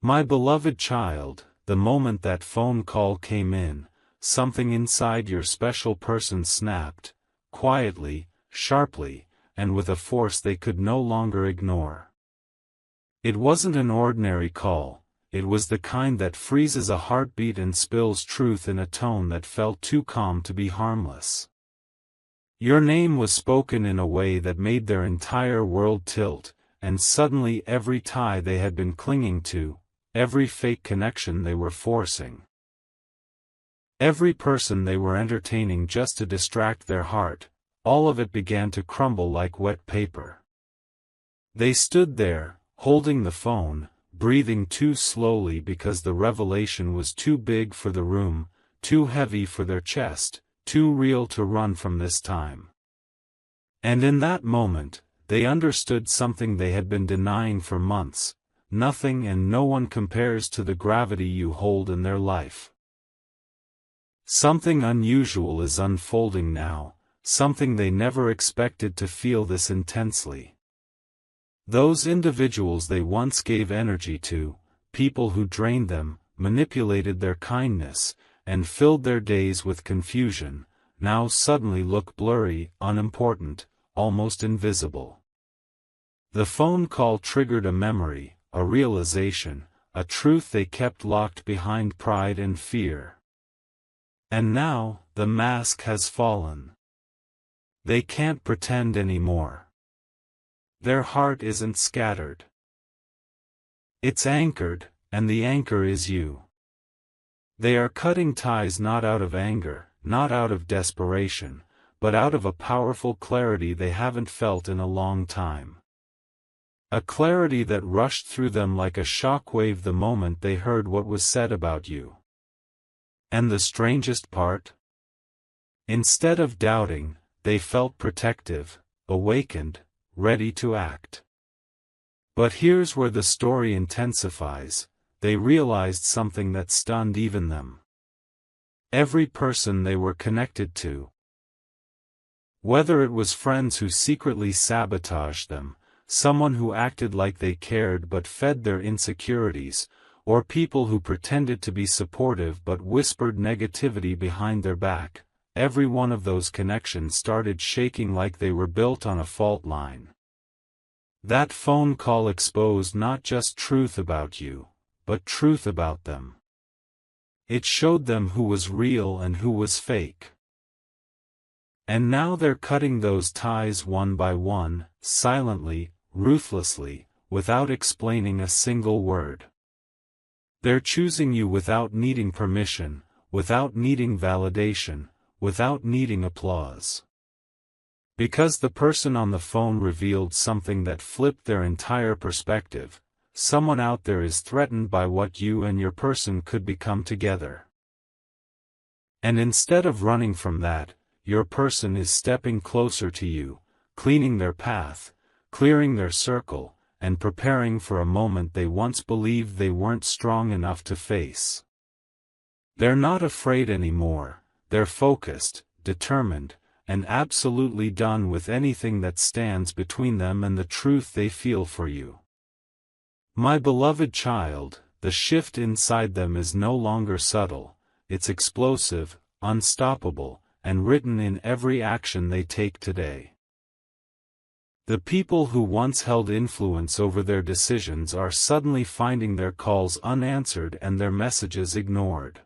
My beloved child, the moment that phone call came in, something inside your special person snapped, quietly, sharply, and with a force they could no longer ignore. It wasn't an ordinary call, it was the kind that freezes a heartbeat and spills truth in a tone that felt too calm to be harmless. Your name was spoken in a way that made their entire world tilt, and suddenly every tie they had been clinging to, every fake connection they were forcing, every person they were entertaining just to distract their heart, all of it began to crumble like wet paper. They stood there, holding the phone, breathing too slowly because the revelation was too big for the room, too heavy for their chest, too real to run from this time. And in that moment, they understood something they had been denying for months: nothing and no one compares to the gravity you hold in their life. Something unusual is unfolding now, something they never expected to feel this intensely. Those individuals they once gave energy to, people who drained them, manipulated their kindness, and filled their days with confusion, now suddenly look blurry, unimportant, almost invisible. The phone call triggered a memory, a realization, a truth they kept locked behind pride and fear. And now, the mask has fallen. They can't pretend anymore. Their heart isn't scattered. It's anchored, and the anchor is you. They are cutting ties not out of anger, not out of desperation, but out of a powerful clarity they haven't felt in a long time. A clarity that rushed through them like a shockwave the moment they heard what was said about you. And the strangest part? Instead of doubting, they felt protective, awakened, ready to act. But here's where the story intensifies: they realized something that stunned even them. Every person they were connected to, whether it was friends who secretly sabotaged them, someone who acted like they cared but fed their insecurities, or people who pretended to be supportive but whispered negativity behind their back, every one of those connections started shaking like they were built on a fault line. That phone call exposed not just truth about you, but truth about them. It showed them who was real and who was fake. And now they're cutting those ties one by one, silently, ruthlessly, without explaining a single word. They're choosing you without needing permission, without needing validation, without needing applause. Because the person on the phone revealed something that flipped their entire perspective: someone out there is threatened by what you and your person could become together. And instead of running from that, your person is stepping closer to you, cleaning their path, clearing their circle, and preparing for a moment they once believed they weren't strong enough to face. They're not afraid anymore, they're focused, determined, and absolutely done with anything that stands between them and the truth they feel for you. My beloved child, the shift inside them is no longer subtle, it's explosive, unstoppable, and written in every action they take today. The people who once held influence over their decisions are suddenly finding their calls unanswered and their messages ignored.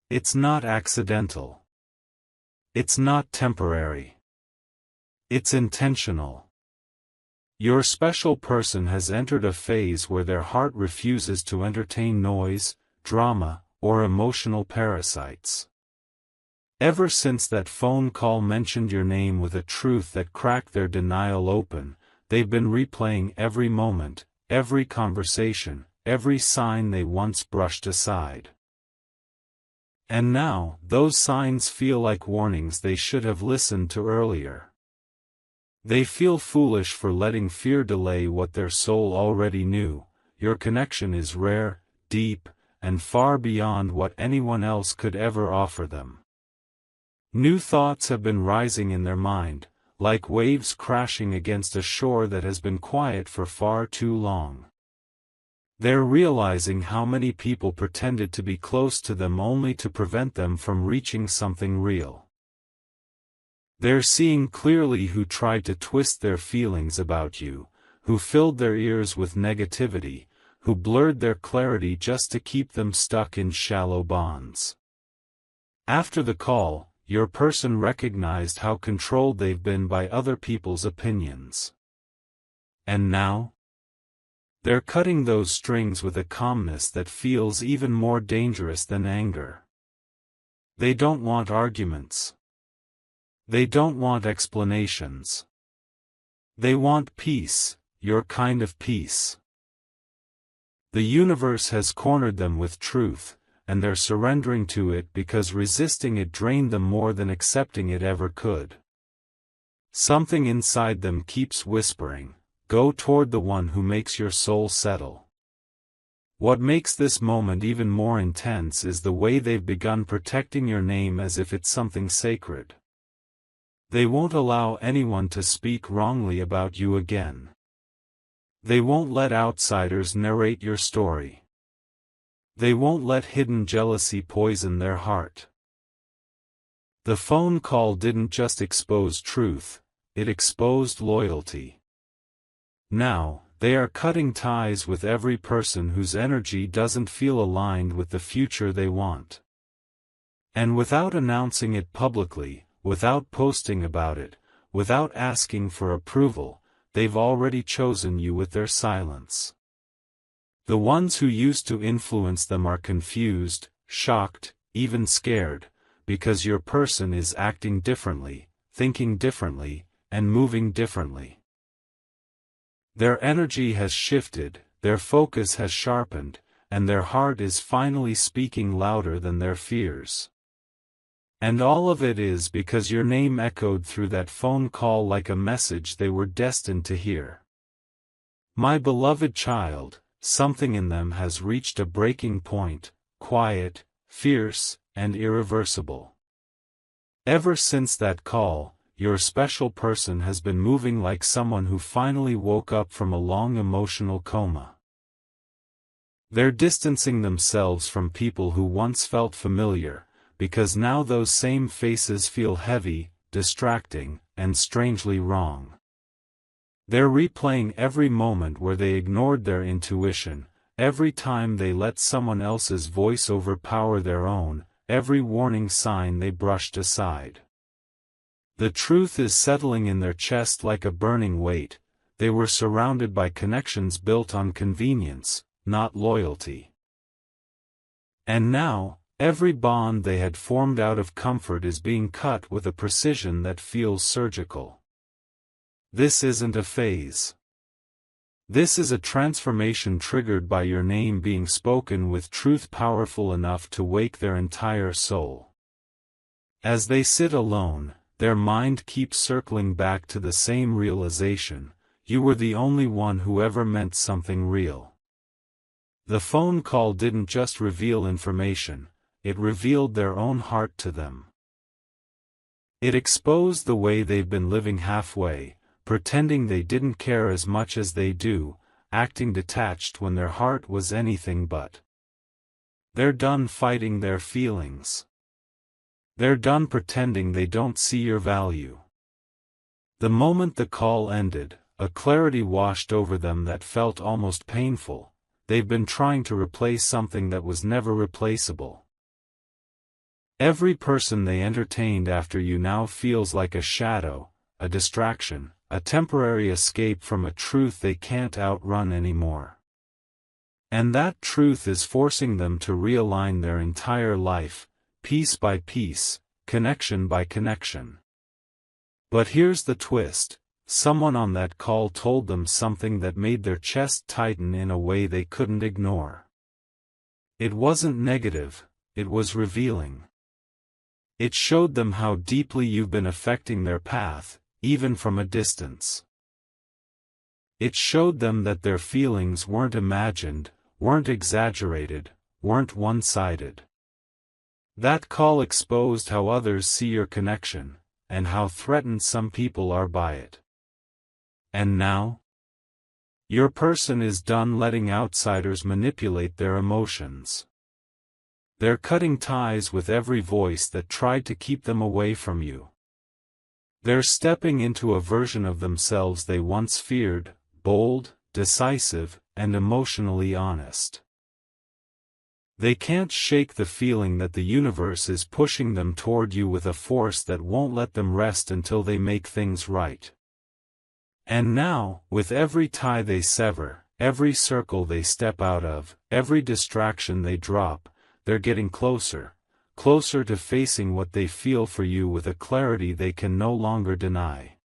It's not accidental. It's not temporary. It's intentional. Your special person has entered a phase where their heart refuses to entertain noise, drama, or emotional parasites. Ever since that phone call mentioned your name with a truth that cracked their denial open, they've been replaying every moment, every conversation, every sign they once brushed aside. And now, those signs feel like warnings they should have listened to earlier. They feel foolish for letting fear delay what their soul already knew: your connection is rare, deep, and far beyond what anyone else could ever offer them. New thoughts have been rising in their mind, like waves crashing against a shore that has been quiet for far too long. They're realizing how many people pretended to be close to them only to prevent them from reaching something real. They're seeing clearly who tried to twist their feelings about you, who filled their ears with negativity, who blurred their clarity just to keep them stuck in shallow bonds. After the call, your person recognized how controlled they've been by other people's opinions. And now? They're cutting those strings with a calmness that feels even more dangerous than anger. They don't want arguments. They don't want explanations. They want peace, your kind of peace. The universe has cornered them with truth, and they're surrendering to it because resisting it drained them more than accepting it ever could. Something inside them keeps whispering, "Go toward the one who makes your soul settle." What makes this moment even more intense is the way they've begun protecting your name as if it's something sacred. They won't allow anyone to speak wrongly about you again. They won't let outsiders narrate your story. They won't let hidden jealousy poison their heart. The phone call didn't just expose truth, it exposed loyalty. Now, they are cutting ties with every person whose energy doesn't feel aligned with the future they want. And without announcing it publicly, without posting about it, without asking for approval, they've already chosen you with their silence. The ones who used to influence them are confused, shocked, even scared, because your person is acting differently, thinking differently, and moving differently. Their energy has shifted, their focus has sharpened, and their heart is finally speaking louder than their fears. And all of it is because your name echoed through that phone call like a message they were destined to hear. My beloved child, something in them has reached a breaking point, quiet, fierce, and irreversible. Ever since that call, your special person has been moving like someone who finally woke up from a long emotional coma. They're distancing themselves from people who once felt familiar, because now those same faces feel heavy, distracting, and strangely wrong. They're replaying every moment where they ignored their intuition, every time they let someone else's voice overpower their own, every warning sign they brushed aside. The truth is settling in their chest like a burning weight. They were surrounded by connections built on convenience, not loyalty. And now, every bond they had formed out of comfort is being cut with a precision that feels surgical. This isn't a phase. This is a transformation triggered by your name being spoken with truth powerful enough to wake their entire soul. As they sit alone, their mind keeps circling back to the same realization: you were the only one who ever meant something real. The phone call didn't just reveal information, it revealed their own heart to them. It exposed the way they've been living halfway, pretending they didn't care as much as they do, acting detached when their heart was anything but. They're done fighting their feelings. They're done pretending they don't see your value. The moment the call ended, a clarity washed over them that felt almost painful. They've been trying to replace something that was never replaceable. Every person they entertained after you now feels like a shadow, a distraction, a temporary escape from a truth they can't outrun anymore. And that truth is forcing them to realign their entire life, piece by piece, connection by connection. But here's the twist: someone on that call told them something that made their chest tighten in a way they couldn't ignore. It wasn't negative, it was revealing. It showed them how deeply you've been affecting their path, even from a distance. It showed them that their feelings weren't imagined, weren't exaggerated, weren't one-sided. That call exposed how others see your connection, and how threatened some people are by it. And now? Your person is done letting outsiders manipulate their emotions. They're cutting ties with every voice that tried to keep them away from you. They're stepping into a version of themselves they once feared, bold, decisive, and emotionally honest. They can't shake the feeling that the universe is pushing them toward you with a force that won't let them rest until they make things right. And now, with every tie they sever, every circle they step out of, every distraction they drop, they're getting closer, closer to facing what they feel for you with a clarity they can no longer deny.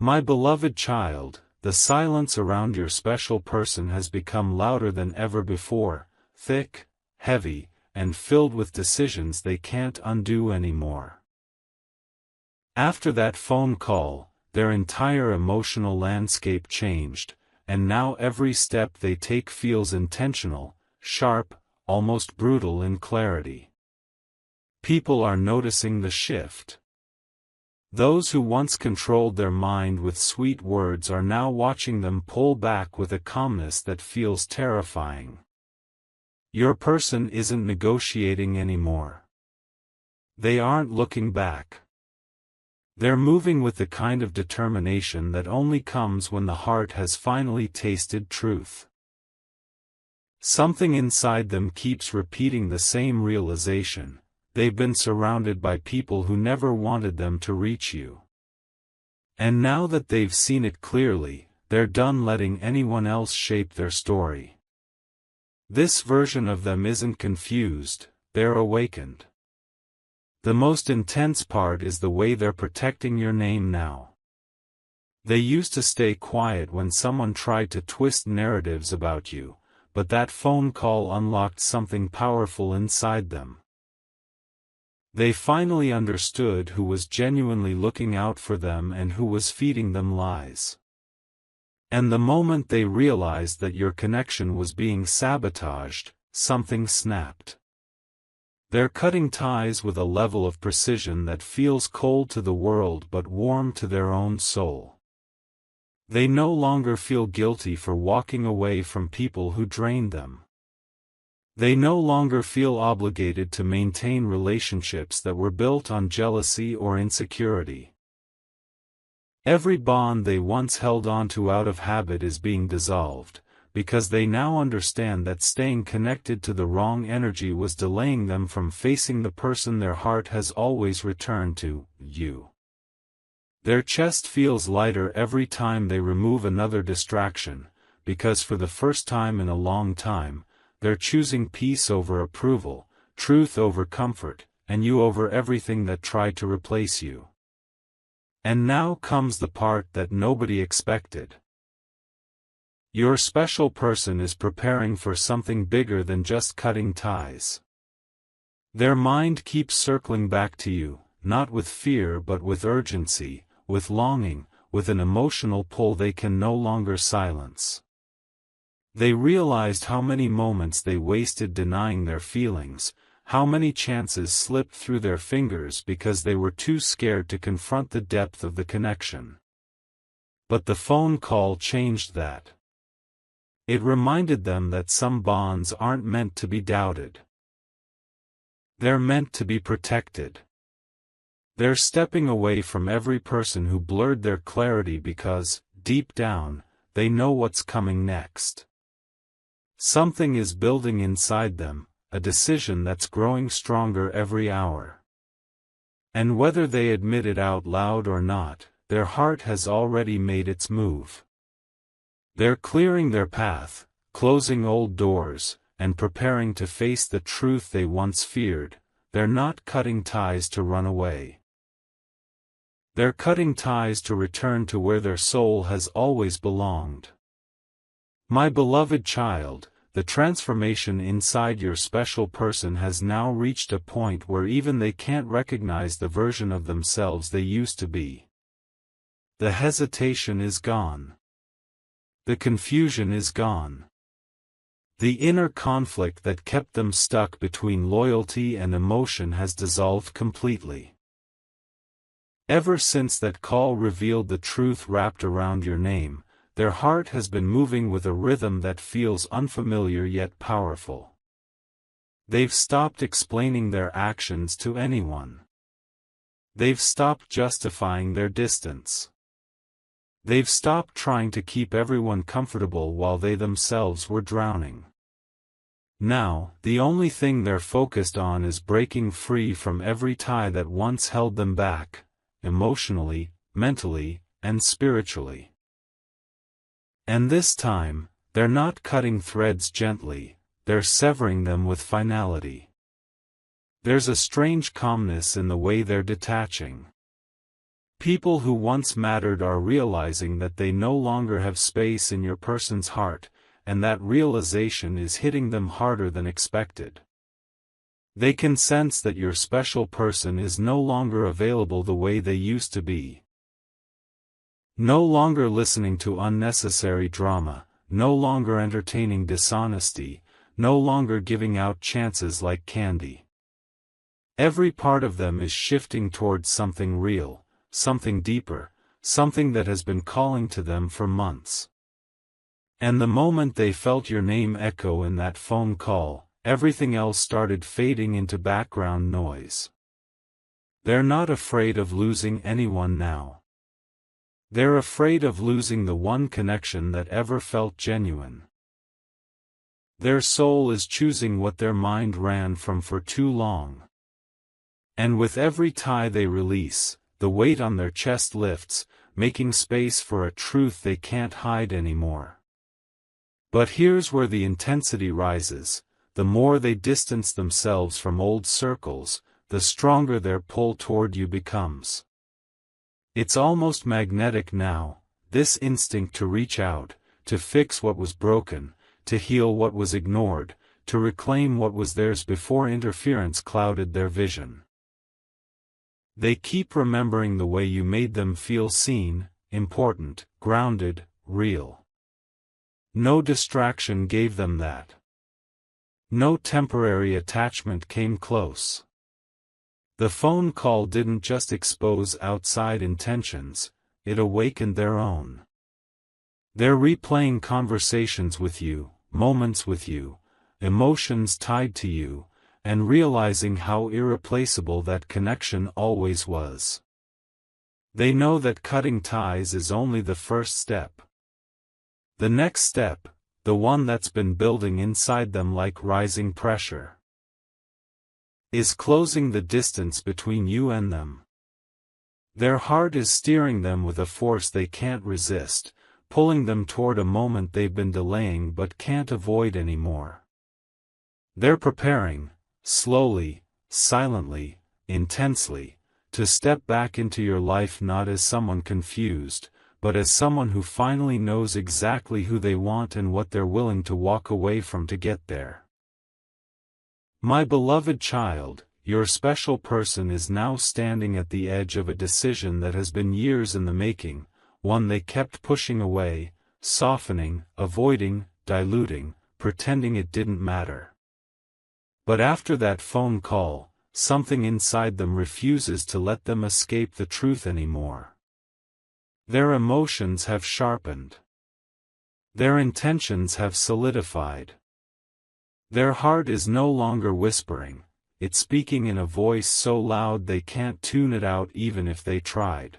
My beloved child, the silence around your special person has become louder than ever before, thick, heavy, and filled with decisions they can't undo anymore. After that phone call, their entire emotional landscape changed, and now every step they take feels intentional, sharp, almost brutal in clarity. People are noticing the shift. Those who once controlled their mind with sweet words are now watching them pull back with a calmness that feels terrifying. Your person isn't negotiating anymore. They aren't looking back. They're moving with the kind of determination that only comes when the heart has finally tasted truth. Something inside them keeps repeating the same realization: they've been surrounded by people who never wanted them to reach you. And now that they've seen it clearly, they're done letting anyone else shape their story. This version of them isn't confused, they're awakened. The most intense part is the way they're protecting your name now. They used to stay quiet when someone tried to twist narratives about you, but that phone call unlocked something powerful inside them. They finally understood who was genuinely looking out for them and who was feeding them lies. And the moment they realized that your connection was being sabotaged, something snapped. They're cutting ties with a level of precision that feels cold to the world but warm to their own soul. They no longer feel guilty for walking away from people who drained them. They no longer feel obligated to maintain relationships that were built on jealousy or insecurity. Every bond they once held onto out of habit is being dissolved, because they now understand that staying connected to the wrong energy was delaying them from facing the person their heart has always returned to, you. Their chest feels lighter every time they remove another distraction, because for the first time in a long time, they're choosing peace over approval, truth over comfort, and you over everything that tried to replace you. And now comes the part that nobody expected. Your special person is preparing for something bigger than just cutting ties. Their mind keeps circling back to you, not with fear but with urgency, with longing, with an emotional pull they can no longer silence. They realized how many moments they wasted denying their feelings, how many chances slipped through their fingers because they were too scared to confront the depth of the connection. But the phone call changed that. It reminded them that some bonds aren't meant to be doubted. They're meant to be protected. They're stepping away from every person who blurred their clarity because, deep down, they know what's coming next. Something is building inside them, a decision that's growing stronger every hour. And whether they admit it out loud or not, their heart has already made its move. They're clearing their path, closing old doors, and preparing to face the truth they once feared. They're not cutting ties to run away. They're cutting ties to return to where their soul has always belonged. My beloved child, the transformation inside your special person has now reached a point where even they can't recognize the version of themselves they used to be. The hesitation is gone. The confusion is gone. The inner conflict that kept them stuck between loyalty and emotion has dissolved completely. Ever since that call revealed the truth wrapped around your name, their heart has been moving with a rhythm that feels unfamiliar yet powerful. They've stopped explaining their actions to anyone. They've stopped justifying their distance. They've stopped trying to keep everyone comfortable while they themselves were drowning. Now, the only thing they're focused on is breaking free from every tie that once held them back, emotionally, mentally, and spiritually. And this time, they're not cutting threads gently, they're severing them with finality. There's a strange calmness in the way they're detaching. People who once mattered are realizing that they no longer have space in your person's heart, and that realization is hitting them harder than expected. They can sense that your special person is no longer available the way they used to be. No longer listening to unnecessary drama, no longer entertaining dishonesty, no longer giving out chances like candy. Every part of them is shifting towards something real, something deeper, something that has been calling to them for months. And the moment they felt your name echo in that phone call, everything else started fading into background noise. They're not afraid of losing anyone now. They're afraid of losing the one connection that ever felt genuine. Their soul is choosing what their mind ran from for too long. And with every tie they release, the weight on their chest lifts, making space for a truth they can't hide anymore. But here's where the intensity rises: the more they distance themselves from old circles, the stronger their pull toward you becomes. It's almost magnetic now, this instinct to reach out, to fix what was broken, to heal what was ignored, to reclaim what was theirs before interference clouded their vision. They keep remembering the way you made them feel seen, important, grounded, real. No distraction gave them that. No temporary attachment came close. The phone call didn't just expose outside intentions, it awakened their own. They're replaying conversations with you, moments with you, emotions tied to you, and realizing how irreplaceable that connection always was. They know that cutting ties is only the first step. The next step, the one that's been building inside them like rising pressure, is closing the distance between you and them. Their heart is steering them with a force they can't resist, pulling them toward a moment they've been delaying but can't avoid anymore. They're preparing, slowly, silently, intensely, to step back into your life not as someone confused, but as someone who finally knows exactly who they want and what they're willing to walk away from to get there. My beloved child, your special person is now standing at the edge of a decision that has been years in the making, one they kept pushing away, softening, avoiding, diluting, pretending it didn't matter. But after that phone call, something inside them refuses to let them escape the truth anymore. Their emotions have sharpened. Their intentions have solidified. Their heart is no longer whispering, it's speaking in a voice so loud they can't tune it out even if they tried.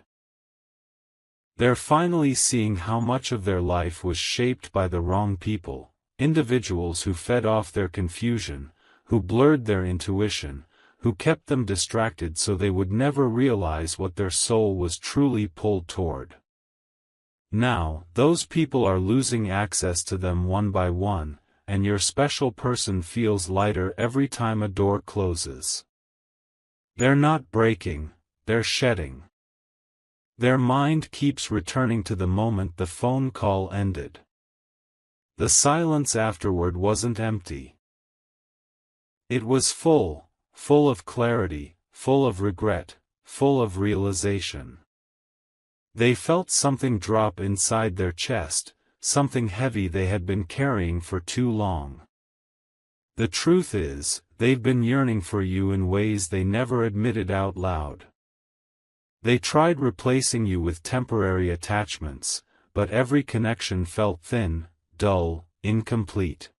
They're finally seeing how much of their life was shaped by the wrong people, individuals who fed off their confusion, who blurred their intuition, who kept them distracted so they would never realize what their soul was truly pulled toward. Now, those people are losing access to them one by one, and your special person feels lighter every time a door closes. They're not breaking, they're shedding. Their mind keeps returning to the moment the phone call ended. The silence afterward wasn't empty. It was full of clarity, full of regret, full of realization. They felt something drop inside their chest, something heavy they had been carrying for too long. The truth is, they've been yearning for you in ways they never admitted out loud. They tried replacing you with temporary attachments, but every connection felt thin, dull, incomplete.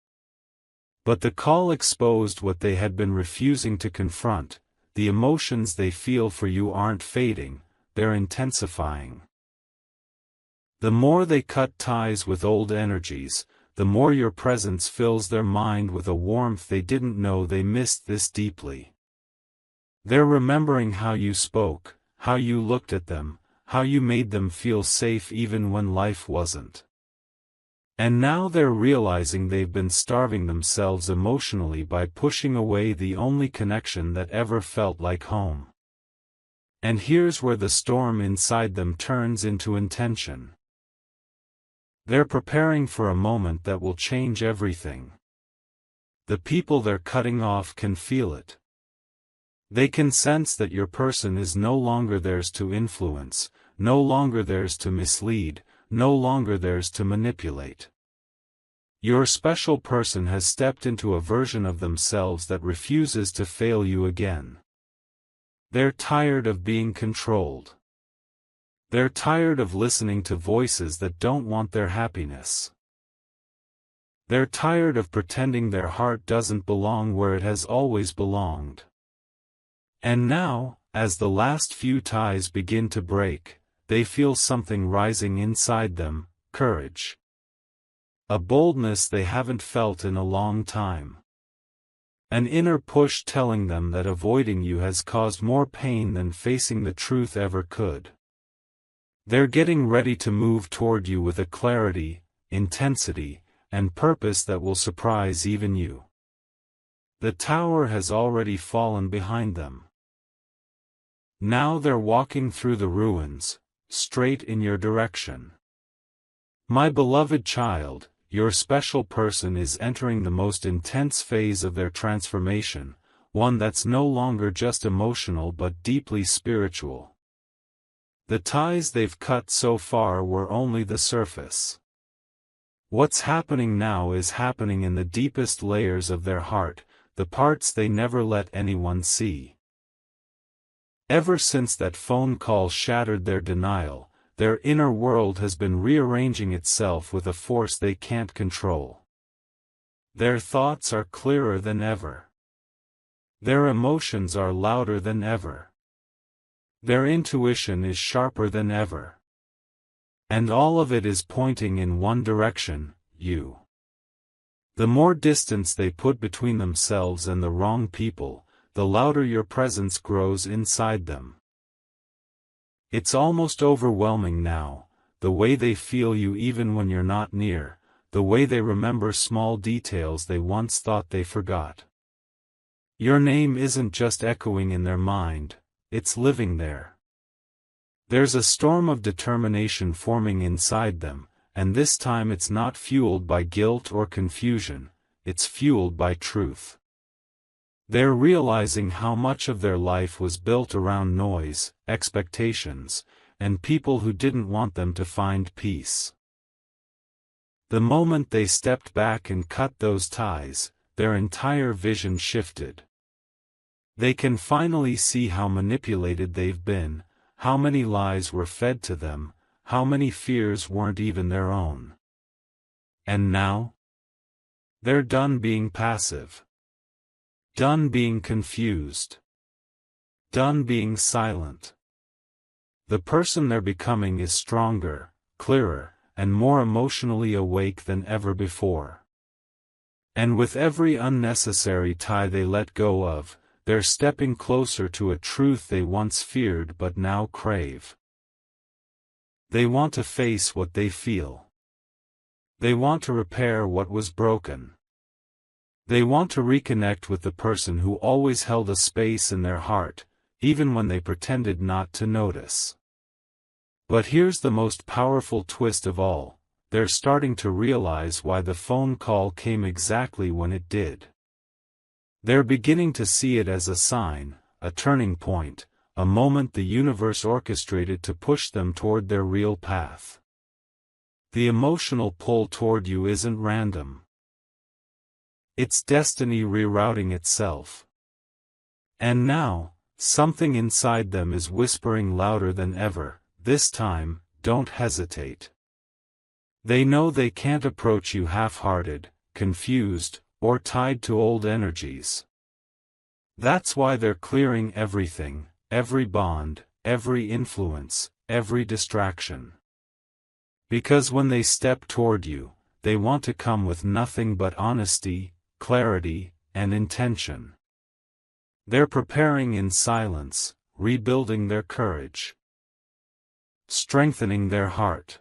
But the call exposed what they had been refusing to confront. The emotions they feel for you aren't fading, they're intensifying. The more they cut ties with old energies, the more your presence fills their mind with a warmth they didn't know they missed this deeply. They're remembering how you spoke, how you looked at them, how you made them feel safe even when life wasn't. And now they're realizing they've been starving themselves emotionally by pushing away the only connection that ever felt like home. And here's where the storm inside them turns into intention. They're preparing for a moment that will change everything. The people they're cutting off can feel it. They can sense that your person is no longer theirs to influence, no longer theirs to mislead, no longer theirs to manipulate. Your special person has stepped into a version of themselves that refuses to fail you again. They're tired of being controlled. They're tired of listening to voices that don't want their happiness. They're tired of pretending their heart doesn't belong where it has always belonged. And now, as the last few ties begin to break, they feel something rising inside them, courage. A boldness they haven't felt in a long time. An inner push telling them that avoiding you has caused more pain than facing the truth ever could. They're getting ready to move toward you with a clarity, intensity, and purpose that will surprise even you. The tower has already fallen behind them. Now they're walking through the ruins, straight in your direction. My beloved child, your special person is entering the most intense phase of their transformation, one that's no longer just emotional but deeply spiritual. The ties they've cut so far were only the surface. What's happening now is happening in the deepest layers of their heart, the parts they never let anyone see. Ever since that phone call shattered their denial, their inner world has been rearranging itself with a force they can't control. Their thoughts are clearer than ever. Their emotions are louder than ever. Their intuition is sharper than ever. And all of it is pointing in one direction, you. The more distance they put between themselves and the wrong people, the louder your presence grows inside them. It's almost overwhelming now, the way they feel you even when you're not near, the way they remember small details they once thought they forgot. Your name isn't just echoing in their mind, it's living there. There's a storm of determination forming inside them, and this time it's not fueled by guilt or confusion, it's fueled by truth. They're realizing how much of their life was built around noise, expectations, and people who didn't want them to find peace. The moment they stepped back and cut those ties, their entire vision shifted. They can finally see how manipulated they've been, how many lies were fed to them, how many fears weren't even their own. And now? They're done being passive. Done being confused. Done being silent. The person they're becoming is stronger, clearer, and more emotionally awake than ever before. And with every unnecessary tie they let go of, they're stepping closer to a truth they once feared but now crave. They want to face what they feel. They want to repair what was broken. They want to reconnect with the person who always held a space in their heart, even when they pretended not to notice. But here's the most powerful twist of all, they're starting to realize why the phone call came exactly when it did. They're beginning to see it as a sign, a turning point, a moment the universe orchestrated to push them toward their real path. The emotional pull toward you isn't random. It's destiny rerouting itself. And now, something inside them is whispering louder than ever, this time, don't hesitate. They know they can't approach you half-hearted, confused, or tied to old energies. That's why they're clearing everything, every bond, every influence, every distraction. Because when they step toward you, they want to come with nothing but honesty, clarity, and intention. They're preparing in silence, rebuilding their courage, strengthening their heart.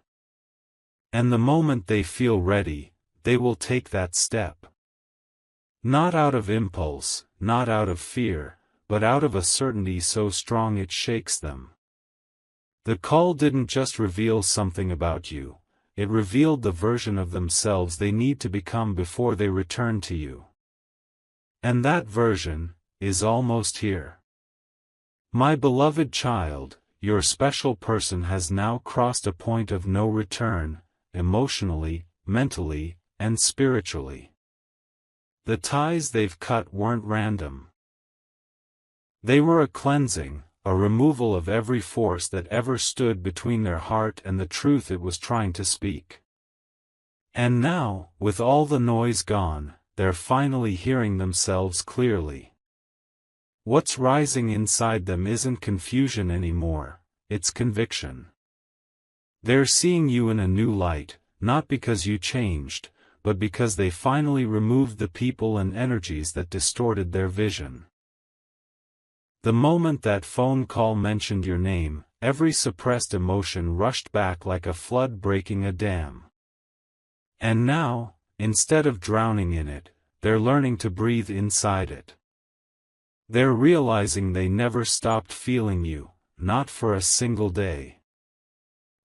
And the moment they feel ready, they will take that step. Not out of impulse, not out of fear, but out of a certainty so strong it shakes them. The call didn't just reveal something about you, it revealed the version of themselves they need to become before they return to you. And that version is almost here. My beloved child, your special person has now crossed a point of no return, emotionally, mentally, and spiritually. The ties they've cut weren't random. They were a cleansing, a removal of every force that ever stood between their heart and the truth it was trying to speak. And now, with all the noise gone, they're finally hearing themselves clearly. What's rising inside them isn't confusion anymore, it's conviction. They're seeing you in a new light, not because you changed, but because they finally removed the people and energies that distorted their vision. The moment that phone call mentioned your name, every suppressed emotion rushed back like a flood breaking a dam. And now, instead of drowning in it, they're learning to breathe inside it. They're realizing they never stopped feeling you, not for a single day.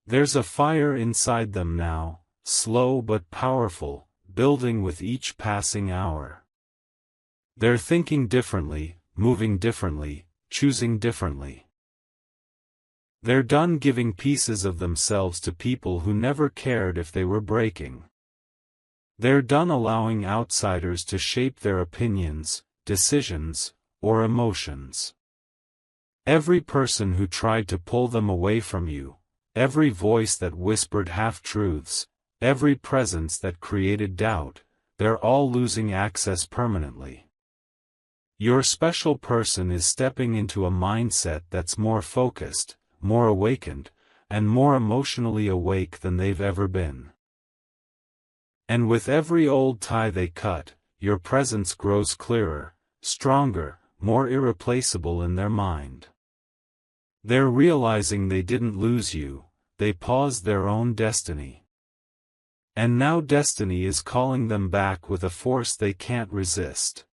There's a fire inside them now, slow but powerful, building with each passing hour. They're thinking differently, moving differently, choosing differently. They're done giving pieces of themselves to people who never cared if they were breaking. They're done allowing outsiders to shape their opinions, decisions, or emotions. Every person who tried to pull them away from you, every voice that whispered half-truths, every presence that created doubt, they're all losing access permanently. Your special person is stepping into a mindset that's more focused, more awakened, and more emotionally awake than they've ever been. And with every old tie they cut, your presence grows clearer, stronger, more irreplaceable in their mind. They're realizing they didn't lose you, they paused their own destiny. And now destiny is calling them back with a force they can't resist.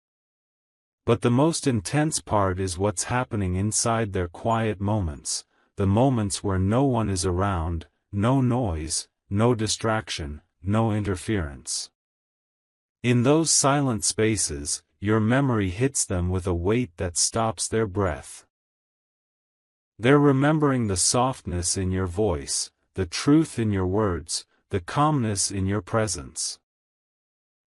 But the most intense part is what's happening inside their quiet moments, the moments where no one is around, no noise, no distraction, no interference. In those silent spaces, your memory hits them with a weight that stops their breath. They're remembering the softness in your voice, the truth in your words, the calmness in your presence.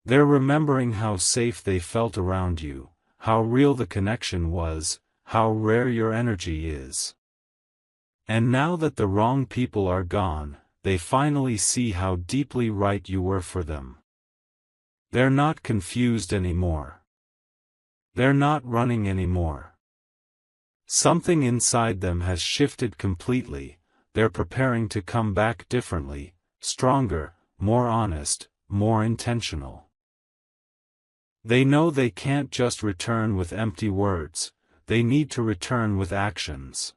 They're remembering how safe they felt around you, how real the connection was, how rare your energy is. And now that the wrong people are gone, they finally see how deeply right you were for them. They're not confused anymore. They're not running anymore. Something inside them has shifted completely, they're preparing to come back differently, stronger, more honest, more intentional. They know they can't just return with empty words, they need to return with actions.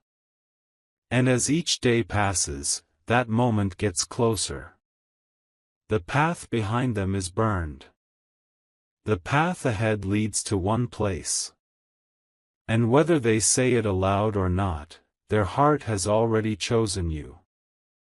And as each day passes, that moment gets closer. The path behind them is burned. The path ahead leads to one place. And whether they say it aloud or not, their heart has already chosen you.